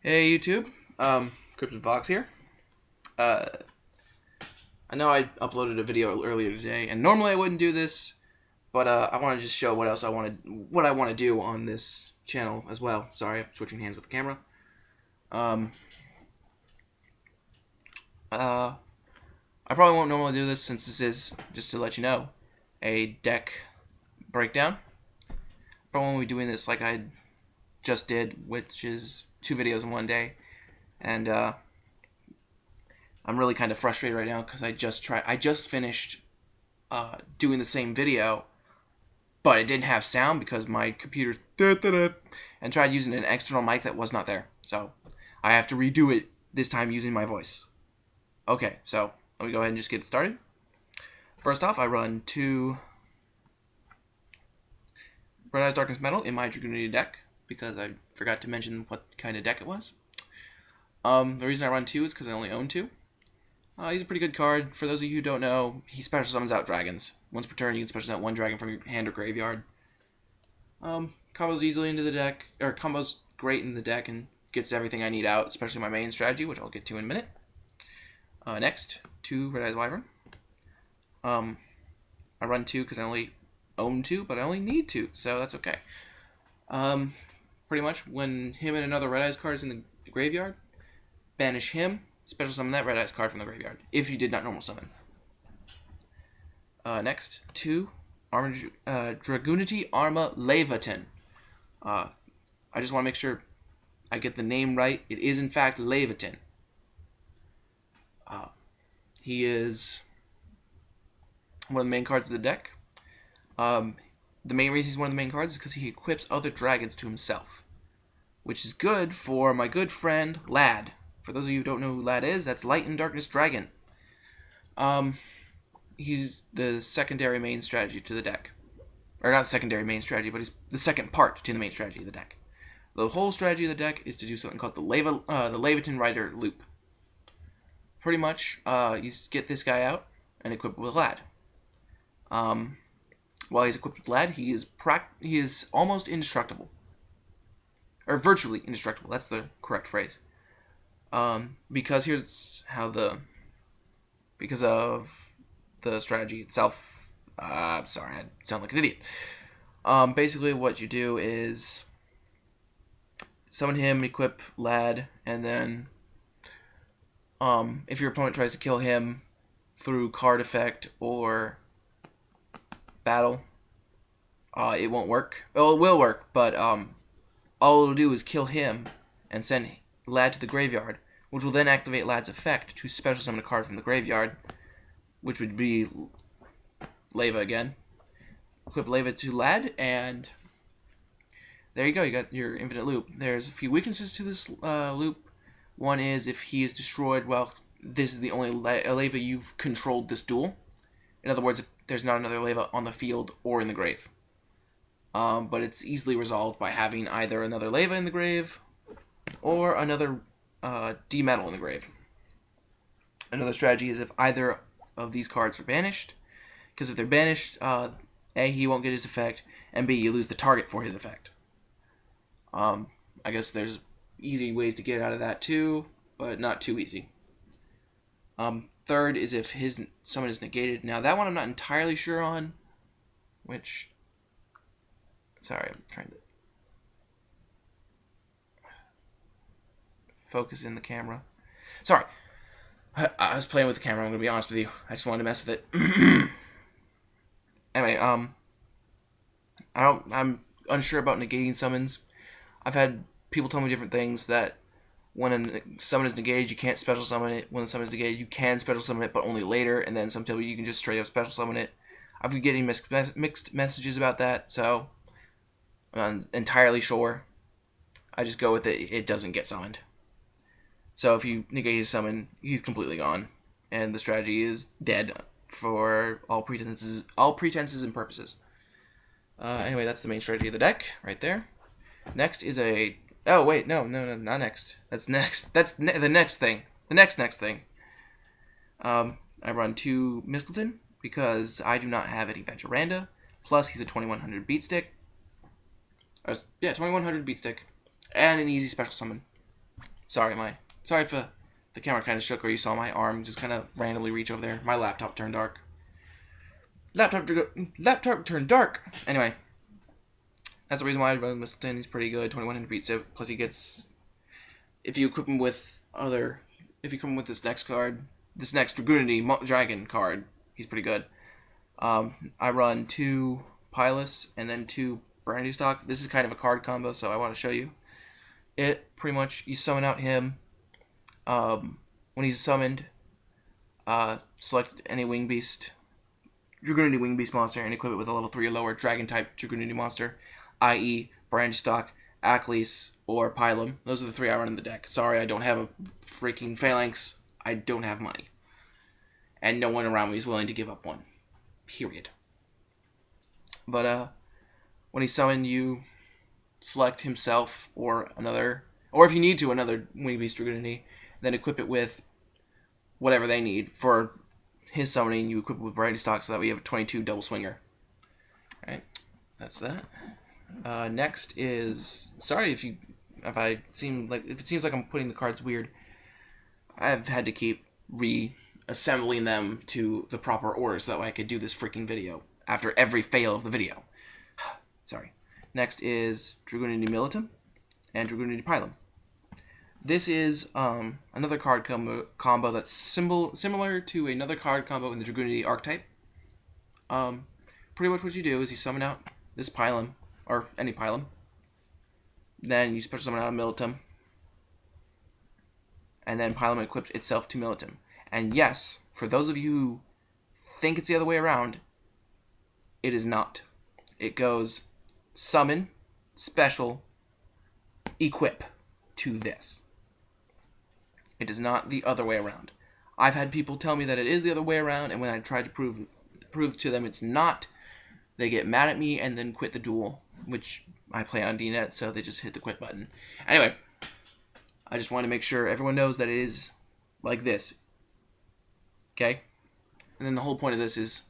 Hey YouTube, Cryptid Fox here. Uh, I know I uploaded a video earlier today, and normally I wouldn't do this, but I want to just show what else what I want to do on this channel as well. Sorry, I'm switching hands with the camera. I probably won't normally do this since this is, just to let you know, a deck breakdown. Probably won't be doing this like I just did, which is 2 videos in one day, and I'm really kind of frustrated right now because I just finished doing the same video, but it didn't have sound because my computer and tried using an external mic that was not there, so I have to redo it this time using my voice. Okay, so let me go ahead and just get started. First off, I run 2 Red Eyes Darkness Metal in my Dragunity deck because I forgot to mention what kind of deck it was. The reason I run 2 is because I only own 2. He's a pretty good card. For those of you who don't know, he special summons out dragons. Once per turn, you can special summon 1 dragon from your hand or graveyard. Combos easily into the deck, or combos great in the deck and gets everything I need out, especially my main strategy, which I'll get to in a minute. Next, 2 Red Eyes Wyvern. I run 2 because I only own 2, but I only need 2, so that's okay. Pretty much, when him and another Red Eyes card is in the graveyard, banish him, special summon that Red Eyes card from the graveyard, if you did not normal summon. Next, 2 Dragunity Arma Leyvaten. I just want to make sure I get the name right. It is, in fact, Leyvaten. He is one of the main cards of the deck. The main reason he's one of the main cards is because he equips other dragons to himself, which is good for my good friend Lad. For those of you who don't know who Lad is, that's Light and Darkness Dragon. He's the secondary main strategy to the deck. Or not the secondary main strategy, but he's the second part to the main strategy of the deck. The whole strategy of the deck is to do something called the Leyvaten Rider Loop. Pretty much, you get this guy out and equip it with Lad. While he's equipped with Lad, he is almost indestructible. Or virtually indestructible, that's the correct phrase. Because here's how because of the strategy itself, sorry, I sound like an idiot. Basically what you do is summon him, equip Lad, and then if your opponent tries to kill him through card effect or battle, it won't work. Well, it will work, but all it'll do is kill him and send Lad to the graveyard, which will then activate Lad's effect to special summon a card from the graveyard, which would be Leyva again. Equip Leyva to Lad, and there you go. You got your infinite loop. There's a few weaknesses to this loop. One is if he is destroyed, well, this is the only Leyva you've controlled this duel. In other words, if there's not another Leyva on the field or in the grave. But it's easily resolved by having either another Leyva in the grave or another D-Metal in the grave. Another strategy is if either of these cards are banished, because if they're banished, A, he won't get his effect, and B, you lose the target for his effect. I guess there's easy ways to get out of that too, but not too easy. Third is if his summon is negated. Now that one I'm not entirely sure on, which, sorry, I'm trying to focus in the camera. Sorry, I was playing with the camera, I'm going to be honest with you. I just wanted to mess with it. Anyway, I'm unsure about negating summons. I've had people tell me different things, that when a summon is negated, you can't special summon it. When a summon is negated, you can special summon it, but only later. And then some tell you can just straight up special summon it. I've been getting mixed messages about that, so I'm not entirely sure. I just go with it. It doesn't get summoned. So if you negate his summon, he's completely gone, and the strategy is dead for all pretenses and purposes. Anyway, that's the main strategy of the deck right there. Next is a oh wait, no, not next. That's next. That's the next thing. The next thing. I run 2 Mystletainn because I do not have any Vegeranda. Plus, he's a 2100 beat stick. Yeah, 2100 beat stick, and an easy special summon. Sorry if the camera kind of shook or you saw my arm just kind of randomly reach over there. My laptop turned dark. Laptop turned dark. Anyway, that's the reason why I run Mystletainn. He's pretty good. 2100 beat stick. Plus he gets, if you equip him with this next card, this next Dragunity Dragon card, he's pretty good. I run 2 Pilus and then 2 Brandistock. This is kind of a card combo, so I want to show you. It pretty much, you summon out him. When he's summoned, select any wing beast, Dragunity wing beast monster, and equip it with a level 3 or lower dragon type Dragunity monster, i.e. Brandistock, Aklys, or Pilum. Those are the 3 I run in the deck. Sorry, I don't have a freaking phalanx. I don't have money. And no one around me is willing to give up one. Period. But, when he's summoned, you select himself or another, or if you need to, another wing beast Dragunity, then equip it with whatever they need. For his summoning, you equip it with Brandistock so that we have a 22 double swinger. Alright, that's that. Next is, sorry if it seems like I'm putting the cards weird. I've had to keep reassembling them to the proper order so that way I could do this freaking video after every fail of the video. Sorry. Next is Dragunity Militum and Dragunity Pilum. This is another card combo that's similar to another card combo in the Dragunity archetype. Pretty much what you do is you summon out this Pilum, or any Pilum. Then you special summon out a Militum. And then Pilum equips itself to Militum. And yes, for those of you who think it's the other way around, it is not. It goes summon, special, equip to this. It is not the other way around. I've had people tell me that it is the other way around, and when I try to prove to them it's not, they get mad at me and then quit the duel, which I play on DNet, so they just hit the quit button. Anyway, I just want to make sure everyone knows that it is like this. Okay? And then the whole point of this is,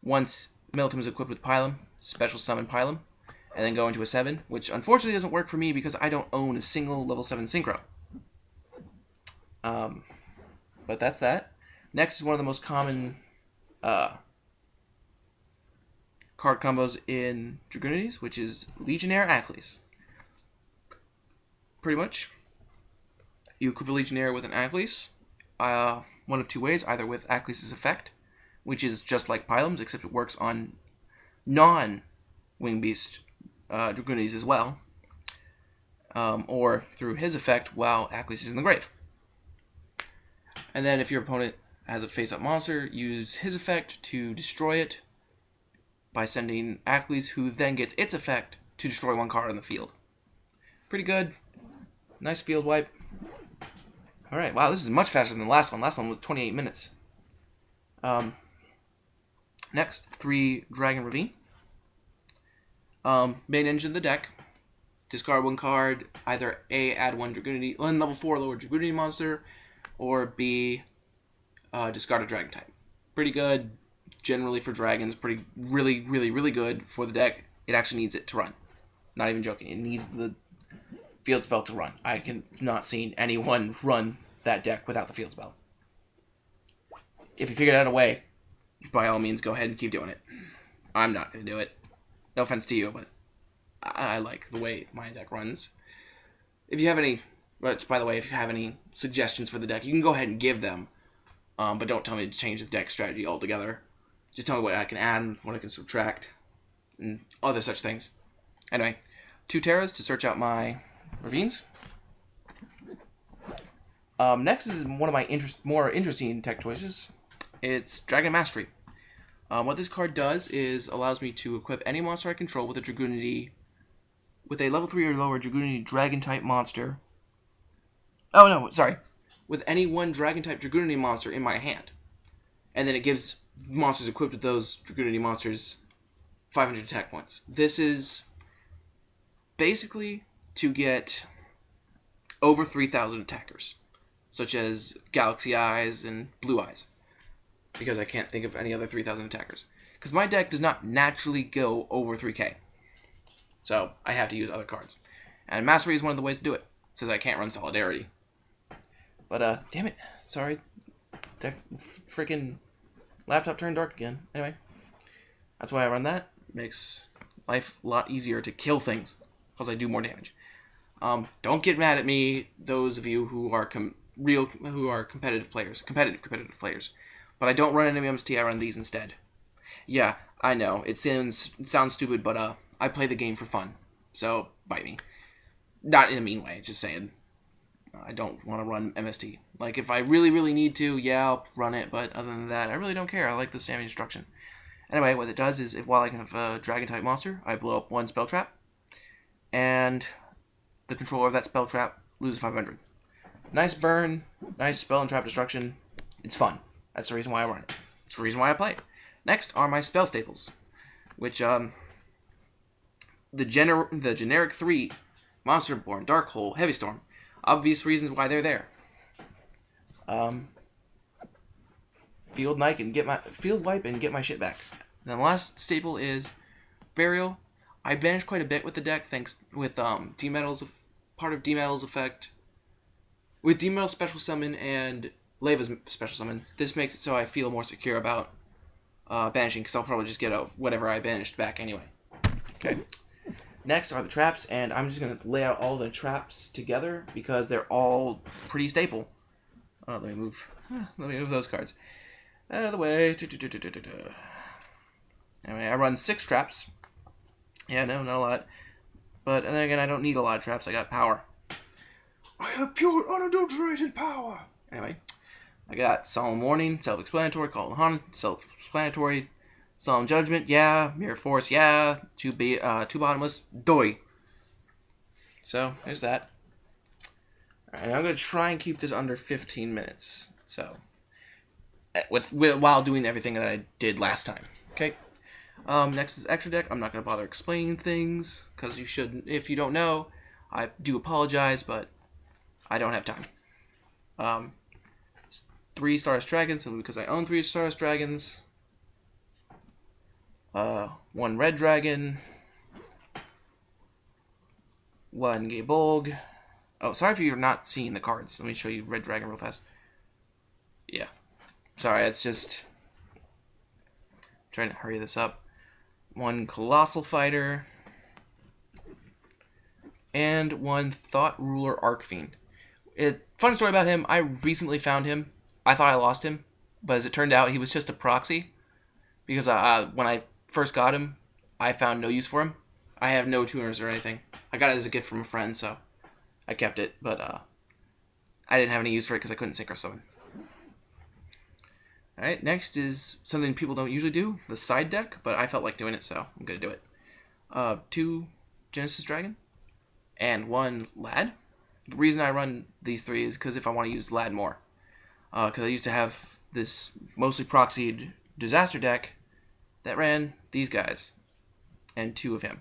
once Militum is equipped with Pilum, special summon Pilum, and then go into a 7, which unfortunately doesn't work for me because I don't own a single level 7 synchro. But that's that. Next is one of the most common card combos in Dragunities, which is Legionnaire Aklys. Pretty much, you equip a Legionnaire with an Aklys, one of 2 ways, either with Aklys' effect, which is just like Pilum's, except it works on non-Wing Beast Dragunities as well, or through his effect while Aklys is in the grave. And then if your opponent has a face-up monster, use his effect to destroy it by sending Aklys, who then gets its effect to destroy 1 card on the field. Pretty good. Nice field wipe. Alright, wow, this is much faster than the last one. Last one was 28 minutes. Next, 3 Dragon Ravine. Main engine of the deck. Discard 1 card. Either A, add 1 level 4 lower Dragunity monster, or B, discard a dragon type. Pretty good, generally for dragons. Really good for the deck. It actually needs it to run. Not even joking. It needs the field spell to run. I can not seen anyone run that deck without the field spell. If you figured out a way, by all means, go ahead and keep doing it. I'm not going to do it. No offense to you, but I like the way my deck runs. If you have any, which, by the way, if you have any suggestions for the deck, you can go ahead and give them. But don't tell me to change the deck strategy altogether. Just tell me what I can add, what I can subtract, and other such things. Anyway, 2 Terras to search out my Ravines. Next is one of my more interesting tech choices. It's Dragon Mastery. What this card does is allows me to equip any monster I control with a level 3 or lower Dragunity Dragon type monster. Oh no, sorry. With any 1 Dragon type Dragunity monster in my hand. And then it gives monsters equipped with those Dragunity monsters 500 attack points. This is basically to get over 3,000 attackers, such as Galaxy Eyes and Blue Eyes, because I can't think of any other 3,000 attackers. Because my deck does not naturally go over 3k, so I have to use other cards. And Mastery is one of the ways to do it, since I can't run Solidarity. But, damn it. Sorry. Freaking laptop turned dark again. Anyway. That's why I run that. Makes life a lot easier to kill things. Because I do more damage. Don't get mad at me, those of you who are competitive players. Competitive players. But I don't run enemy MST, I run these instead. Yeah, I know. It sounds stupid, but I play the game for fun. So, bite me. Not in a mean way, just saying. I don't want to run MST. Like, if I really, really need to, yeah, I'll run it, but other than that, I really don't care. I like the stamina destruction. Anyway, what it does is, while I can have a Dragon-type monster, I blow up one spell trap, and the controller of that spell trap loses 500. Nice burn, nice spell and trap destruction. It's fun. That's the reason why I run it. It's the reason why I play it. Next are my spell staples, which, the generic 3, Monster Reborn, Dark Hole, Heavy Storm. Obvious reasons why they're there. Field wipe and get my shit back. And the last staple is Burial. I banished quite a bit with the deck, thanks with D-Metal's part of D-Metal's effect. With D-Metal's special summon and Leyva's special summon, this makes it so I feel more secure about banishing, because I'll probably just get whatever I banished back anyway. Okay. Next are the traps, and I'm just going to lay out all the traps together because they're all pretty staple. Oh, let me move those cards out of the way. Anyway, I run 6 traps. Yeah, no, not a lot. But then again, I don't need a lot of traps. I got power. I have pure, unadulterated power. Anyway, I got Solemn Warning, self-explanatory. Call Han, self-explanatory. Solemn Judgment, yeah. Mirror Force, yeah. Two Bottomless, doi. So, there's that. Alright, I'm going to try and keep this under 15 minutes. So, while doing everything that I did last time. Okay? Next is extra deck. I'm not going to bother explaining things, because you shouldn't. If you don't know, I do apologize, but I don't have time. 3 Stardust Dragons, simply because I own 3 Stardust Dragons. 1 Red Dragon. 1 Gay Bulg. Oh, sorry if you're not seeing the cards. Let me show you Red Dragon real fast. Yeah. Sorry, it's just trying to hurry this up. 1 Colossal Fighter. And 1 Thought Ruler Archfiend. Fun story about him, I recently found him. I thought I lost him, but as it turned out, he was just a proxy. Because when I first got him, I found no use for him. I have no tuners or anything. I got it as a gift from a friend, so I kept it. But I didn't have any use for it because I couldn't synchro summon. Alright, next is something people don't usually do, the side deck, but I felt like doing it, so I'm going to do it. 2 Genesis Dragon, and 1 Lad. The reason I run these 3 is because if I want to use Lad more. Because I used to have this mostly proxied disaster deck that ran these guys, and 2 of him.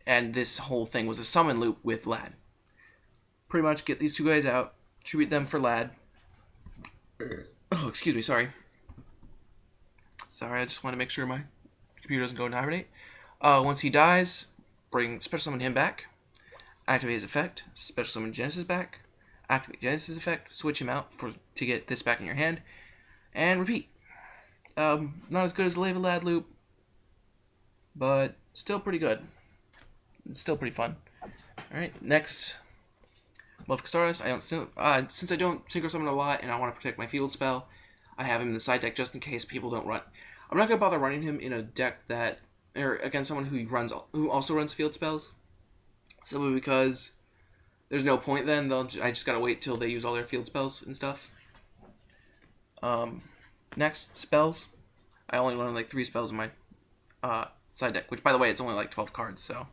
And this whole thing was a summon loop with Lad. Pretty much get these 2 guys out, tribute them for Lad. Oh, excuse me, sorry. Sorry, I just want to make sure my computer doesn't go into hibernate. Once he dies, special summon him back, activate his effect, special summon Genesis back, activate Genesis effect, switch him out to get this back in your hand, and repeat. Not as good as the Leyva Lad loop, but still pretty good. It's still pretty fun. Alright, next, Malefic Stardust. Since I don't synchro summon a lot and I want to protect my field spell, I have him in the side deck just in case people don't run. I'm not going to bother running him in a deck or against someone who also runs field spells, simply because there's no point then. I just gotta wait till they use all their field spells and stuff. Next, spells. I only run like 3 spells in my side deck, which by the way, it's only like 12 cards, so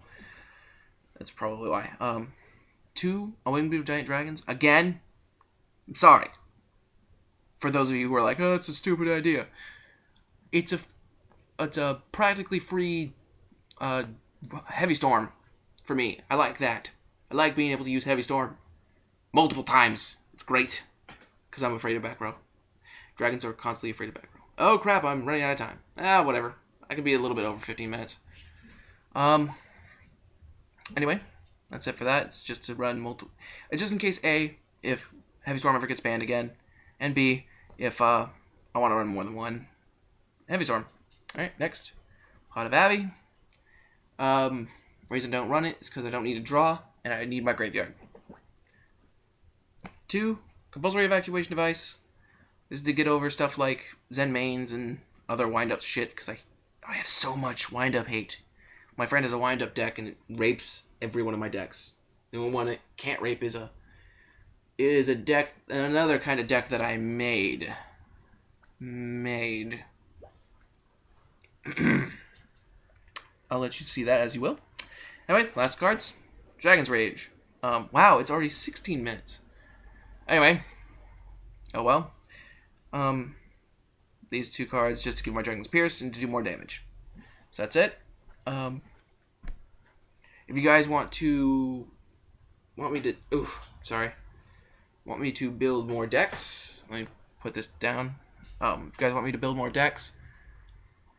that's probably why. 2 Winged of Giant Dragons. Again, I'm sorry. For those of you who are like, oh, it's a stupid idea. It's a practically free Heavy Storm for me. I like that. I like being able to use Heavy Storm multiple times. It's great. Because I'm afraid of back row. Dragons are constantly afraid of back row. Oh crap, I'm running out of time. Whatever. I could be a little bit over 15 minutes. Anyway, that's it for that. It's just to run multiple. Just in case if Heavy Storm ever gets banned again, and B, if I want to run more than one Heavy Storm. Alright, next. Pot of Abbey. Reason I don't run it is because I don't need to draw, and I need my graveyard. 2. Compulsory Evacuation Device. This is to get over stuff like Zen Mains and other wind-up shit, because I have so much wind-up hate. My friend has a wind-up deck, and it rapes every one of my decks. The only one it can't rape is a deck, another kind of deck that I made. I'll let you see that as you will. Anyway, last cards. Dragon's Rage. Wow, it's already 16 minutes. Anyway. Oh well. These 2 cards just to give my Dragon's Pierce and to do more damage. So that's it. If you guys want me to build more decks, let me put this down. If you guys want me to build more decks,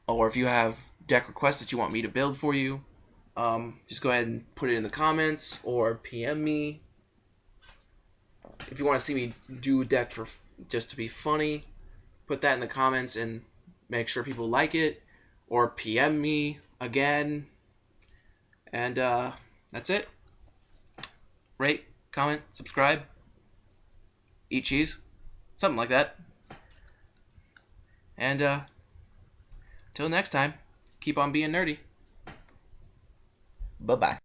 or if you have deck requests that you want me to build for you, just go ahead and put it in the comments or PM me. If you want to see me do a deck for just to be funny, put that in the comments and make sure people like it, or PM me again. And that's it. Rate, comment, subscribe, eat cheese, something like that. And till next time, keep on being nerdy. Bye-bye.